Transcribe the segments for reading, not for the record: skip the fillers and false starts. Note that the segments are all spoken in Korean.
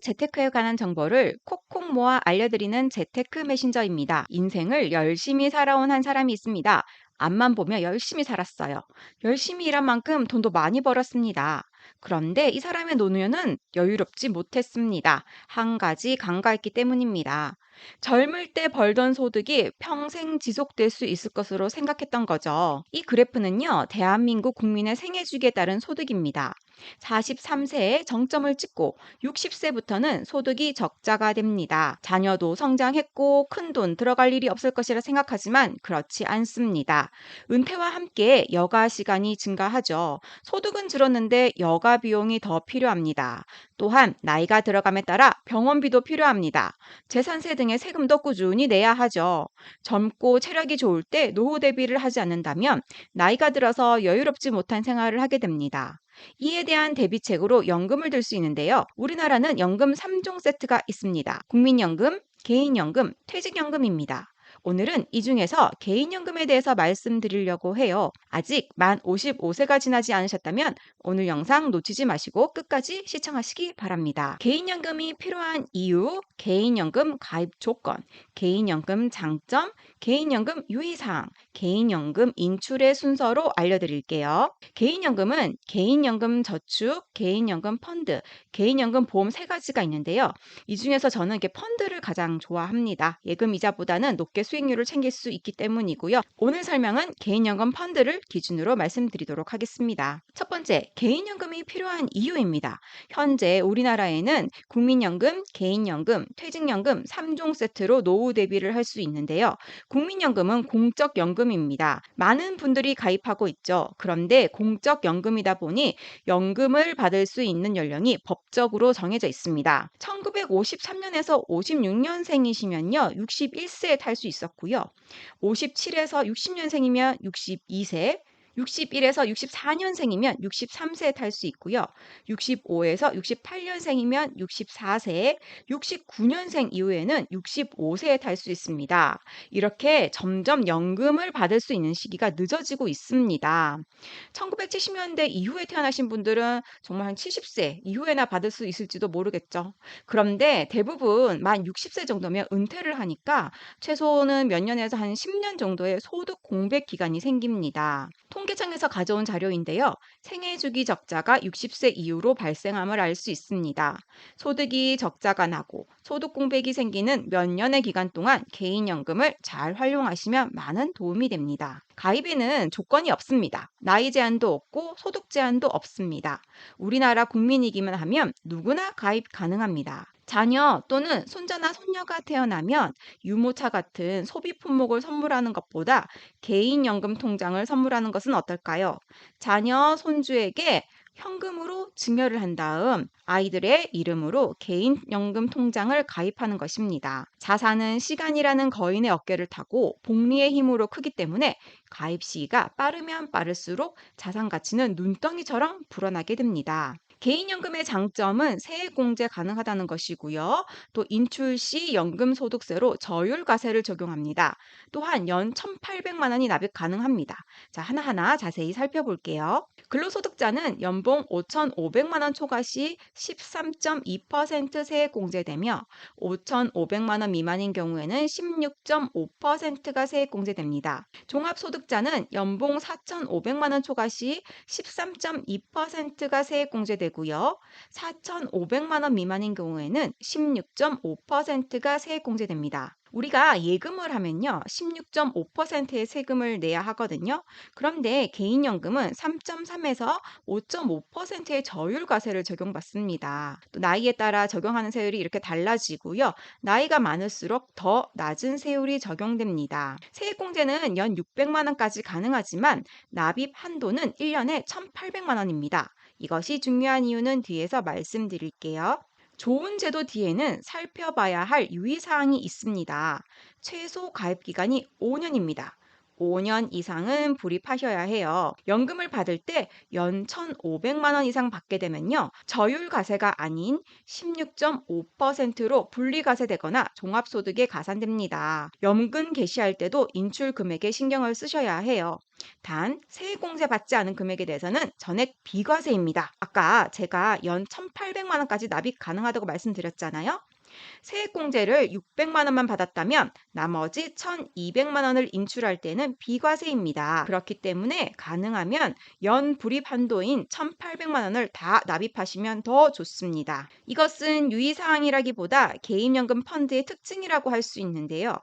재테크에 관한 정보를 콕콕 모아 알려드리는 재테크 메신저입니다. 인생을 열심히 살아온 한 사람이 있습니다. 앞만 보면 열심히 살았어요. 열심히 일한 만큼 돈도 많이 벌었습니다. 그런데 이 사람의 노년은 여유롭지 못했습니다. 한 가지 간과했기 때문입니다. 젊을 때 벌던 소득이 평생 지속될 수 있을 것으로 생각했던 거죠. 이 그래프는요, 대한민국 국민의 생애 주기에 따른 소득입니다. 43세에 정점을 찍고 60세부터는 소득이 적자가 됩니다. 자녀도 성장했고 큰 돈 들어갈 일이 없을 것이라 생각하지만 그렇지 않습니다. 은퇴와 함께 여가 시간이 증가하죠. 소득은 줄었는데 여가 비용이 더 필요합니다. 또한 나이가 들어감에 따라 병원비도 필요합니다. 재산세 등의 세금도 꾸준히 내야 하죠. 젊고 체력이 좋을 때 노후 대비를 하지 않는다면 나이가 들어서 여유롭지 못한 생활을 하게 됩니다. 이에 대한 대비책으로 연금을 들 수 있는데요. 우리나라는 연금 3종 세트가 있습니다. 국민연금, 개인연금, 퇴직연금입니다. 오늘은 이 중에서 개인연금에 대해서 말씀드리려고 해요. 아직 만 55세가 지나지 않으셨다면 오늘 영상 놓치지 마시고 끝까지 시청하시기 바랍니다. 개인연금이 필요한 이유, 개인연금 가입 조건, 개인연금 장점, 개인연금 유의사항, 개인연금 인출의 순서로 알려드릴게요. 개인연금은 개인연금 저축, 개인연금 펀드, 개인연금 보험 세 가지가 있는데요. 이 중에서 저는 이렇게 펀드를 가장 좋아합니다. 예금 이자보다는 높게 수익률을 챙길 수 있기 때문이고요. 오늘 설명은 개인연금 펀드를 기준으로 말씀드리도록 하겠습니다. 첫 번째, 개인연금이 필요한 이유입니다. 현재 우리나라에는 국민연금, 개인연금, 퇴직연금 3종 세트로 노후 대비를 할 수 있는데요. 국민연금은 공적연금입니다. 많은 분들이 가입하고 있죠. 그런데 공적연금이다 보니 연금을 받을 수 있는 연령이 법적으로 정해져 있습니다. 1953년에서 56년생이시면요, 61세에 탈 수 있었고요. 57에서 60년생이면 62세, 61에서 64년생이면 63세에 탈 수 있고요. 65에서 68년생이면 64세, 69년생 이후에는 65세에 탈 수 있습니다. 이렇게 점점 연금을 받을 수 있는 시기가 늦어지고 있습니다. 1970년대 이후에 태어나신 분들은 정말 한 70세 이후에나 받을 수 있을지도 모르겠죠. 그런데 대부분 만 60세 정도면 은퇴를 하니까 최소는 몇 년에서 한 10년 정도의 소득 공백 기간이 생깁니다. 통계청에서 가져온 자료인데요. 생애 주기 적자가 60세 이후로 발생함을 알 수 있습니다. 소득이 적자가 나고 소득 공백이 생기는 몇 년의 기간 동안 개인연금을 잘 활용하시면 많은 도움이 됩니다. 가입에는 조건이 없습니다. 나이 제한도 없고 소득 제한도 없습니다. 우리나라 국민이기만 하면 누구나 가입 가능합니다. 자녀 또는 손자나 손녀가 태어나면 유모차 같은 소비 품목을 선물하는 것보다 개인연금 통장을 선물하는 것은 어떨까요? 자녀, 손주에게 현금으로 증여를 한 다음 아이들의 이름으로 개인연금 통장을 가입하는 것입니다. 자산은 시간이라는 거인의 어깨를 타고 복리의 힘으로 크기 때문에 가입 시기가 빠르면 빠를수록 자산 가치는 눈덩이처럼 불어나게 됩니다. 개인연금의 장점은 세액 공제 가능하다는 것이고요. 또 인출 시 연금소득세로 저율과세를 적용합니다. 또한 연 1,800만 원이 납입 가능합니다. 자, 하나하나 자세히 살펴볼게요. 근로소득자는 연봉 5,500만 원 초과 시 13.2% 세액 공제되며 5,500만 원 미만인 경우에는 16.5%가 세액 공제됩니다. 종합소득자는 연봉 4,500만 원 초과 시 13.2%가 세액 공제되고요. 4,500만 원 미만인 경우에는 16.5%가 세액 공제됩니다. 우리가 예금을 하면요, 16.5%의 세금을 내야 하거든요. 그런데 개인연금은 3.3에서 5.5%의 저율과세를 적용받습니다. 또 나이에 따라 적용하는 세율이 이렇게 달라지고요. 나이가 많을수록 더 낮은 세율이 적용됩니다. 세액공제는 연 600만 원까지 가능하지만 납입 한도는 1년에 1,800만 원입니다. 이것이 중요한 이유는 뒤에서 말씀드릴게요. 좋은 제도 뒤에는 살펴봐야 할 유의사항이 있습니다. 최소 가입 기간이 5년입니다. 5년 이상은 불입하셔야 해요. 연금을 받을 때 연 1,500만 원 이상 받게 되면요. 저율과세가 아닌 16.5%로 분리과세되거나 종합소득에 가산됩니다. 연금 개시할 때도 인출 금액에 신경을 쓰셔야 해요. 단, 세액공제 받지 않은 금액에 대해서는 전액 비과세입니다. 아까 제가 연 1,800만 원까지 납입 가능하다고 말씀드렸잖아요. 세액공제를 600만 원만 받았다면 나머지 1,200만 원을 인출할 때는 비과세입니다. 그렇기 때문에 가능하면 연 불입 한도인 1,800만 원을 다 납입하시면 더 좋습니다. 이것은 유의사항이라기보다 개인연금 펀드의 특징이라고 할 수 있는데요.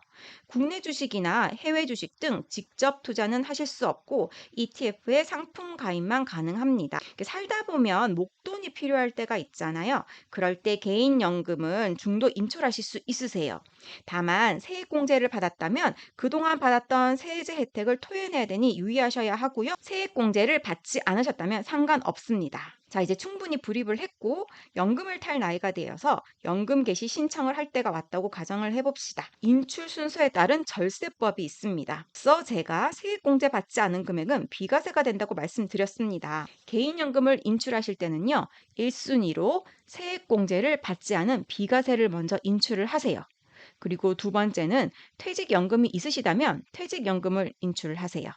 국내 주식이나 해외 주식 등 직접 투자는 하실 수 없고 ETF에 상품 가입만 가능합니다. 살다 보면 목돈이 필요할 때가 있잖아요. 그럴 때 개인연금은 중도 인출하실 수 있으세요. 다만 세액공제를 받았다면 그동안 받았던 세제 혜택을 토해내야 되니 유의하셔야 하고요. 세액공제를 받지 않으셨다면 상관없습니다. 자, 이제 충분히 불입을 했고 연금을 탈 나이가 되어서 연금 개시 신청을 할 때가 왔다고 가정을 해봅시다. 인출 순서에 따른 절세법이 있습니다. 그래서 제가 세액공제 받지 않은 금액은 비과세가 된다고 말씀드렸습니다. 개인연금을 인출하실 때는요. 1순위로 세액공제를 받지 않은 비과세를 먼저 인출을 하세요. 그리고 두 번째는 퇴직연금이 있으시다면 퇴직연금을 인출을 하세요.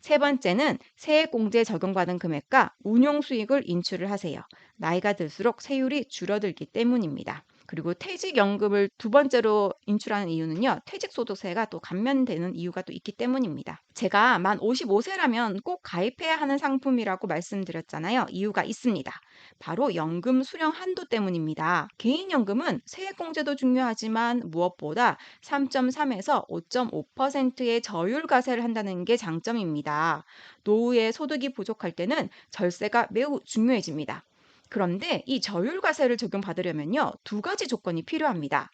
세 번째는 세액공제 적용받은 금액과 운용수익을 인출을 하세요. 나이가 들수록 세율이 줄어들기 때문입니다. 그리고 퇴직연금을 두 번째로 인출하는 이유는요. 퇴직소득세가 또 감면되는 이유가 또 있기 때문입니다. 제가 만 55세라면 꼭 가입해야 하는 상품이라고 말씀드렸잖아요. 이유가 있습니다. 바로 연금 수령 한도 때문입니다. 개인연금은 세액공제도 중요하지만 무엇보다 3.3에서 5.5%의 저율과세를 한다는 게 장점입니다. 노후에 소득이 부족할 때는 절세가 매우 중요해집니다. 그런데 이 저율과세를 적용받으려면요. 두 가지 조건이 필요합니다.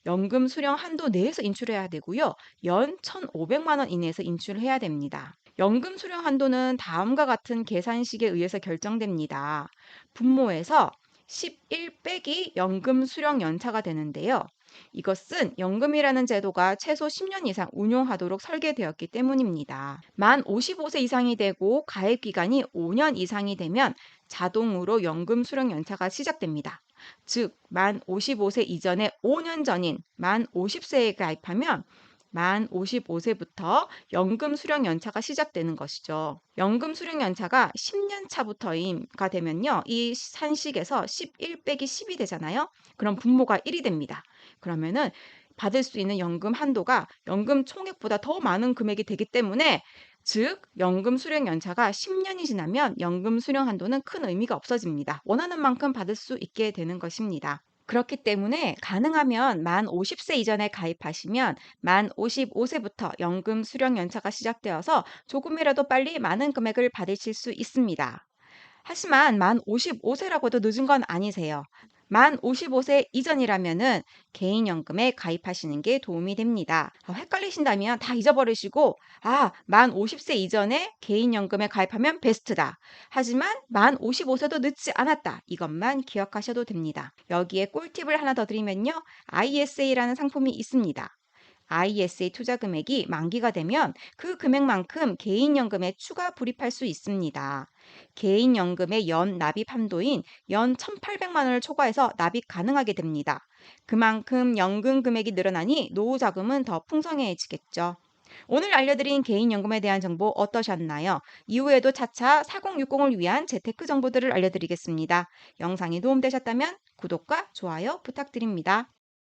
연금 수령 한도 내에서 인출해야 되고요. 연 1,500만 원 이내에서 인출을 해야 됩니다. 연금 수령 한도는 다음과 같은 계산식에 의해서 결정됩니다. 분모에서 11 빼기 연금 수령 연차가 되는데요. 이것은 연금이라는 제도가 최소 10년 이상 운용하도록 설계되었기 때문입니다. 만 55세 이상이 되고 가입 기간이 5년 이상이 되면 자동으로 연금 수령 연차가 시작됩니다. 즉, 만 55세 이전에 5년 전인 만 50세에 가입하면 만 55세부터 연금 수령 연차가 시작되는 것이죠. 연금 수령 연차가 10년 차부터가 되면요. 이 산식에서 11 빼기 10이 되잖아요. 그럼 분모가 1이 됩니다. 그러면은 받을 수 있는 연금 한도가 연금 총액보다 더 많은 금액이 되기 때문에 즉 연금 수령 연차가 10년이 지나면 연금 수령 한도는 큰 의미가 없어집니다. 원하는 만큼 받을 수 있게 되는 것입니다. 그렇기 때문에 가능하면 만 50세 이전에 가입하시면 만 55세부터 연금 수령 연차가 시작되어서 조금이라도 빨리 많은 금액을 받으실 수 있습니다. 하지만 만 55세라고 해도 늦은 건 아니세요. 만 55세 이전이라면은 개인연금에 가입하시는 게 도움이 됩니다. 헷갈리신다면 다 잊어버리시고, 만 50세 이전에 개인연금에 가입하면 베스트다. 하지만 만 55세도 늦지 않았다. 이것만 기억하셔도 됩니다. 여기에 꿀팁을 하나 더 드리면요. ISA라는 상품이 있습니다. ISA 투자 금액이 만기가 되면 그 금액만큼 개인연금에 추가 불입할 수 있습니다. 개인연금의 연 납입 한도인 연 1,800만 원을 초과해서 납입 가능하게 됩니다. 그만큼 연금 금액이 늘어나니 노후 자금은 더 풍성해지겠죠. 오늘 알려드린 개인연금에 대한 정보 어떠셨나요? 이후에도 차차 4060을 위한 재테크 정보들을 알려드리겠습니다. 영상이 도움되셨다면 구독과 좋아요 부탁드립니다.